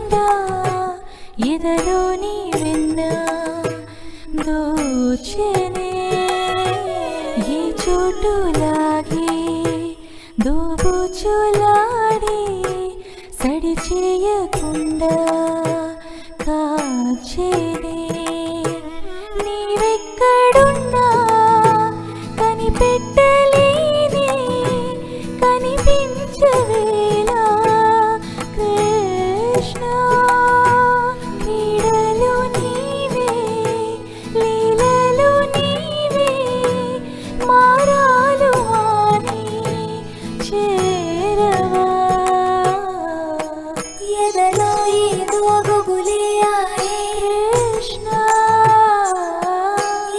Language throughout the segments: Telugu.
నిండా ఎదలోని వెన్న దోచెనే ఈ చోటులాగే దోబుచులాడి సడి చేయకుండా కాచేనే నీవెక్కడున్నా కనిపెట్టలేని కనిపించవేలా కృష్ణ క్రీడలు నీవే లీలలు నీవే మారాలు అని చేరవా ఎదలో ఏదో గుబులే ఆడే కృష్ణ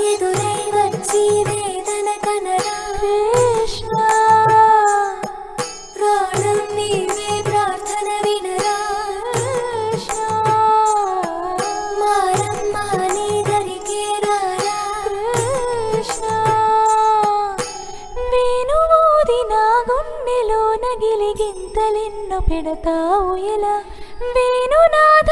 ఎదురై వచ్చి వేదన కనరా కృష్ణ ప్రాణం నీవే ప్రార్థన వినరా కృష్ణ మారమ్మా నీ దరికే రారా కృష్ణ వేణుమోది నా గుండెలో నగిలి గింతలెన్నో పెడతావు ఎలా వేణునాథ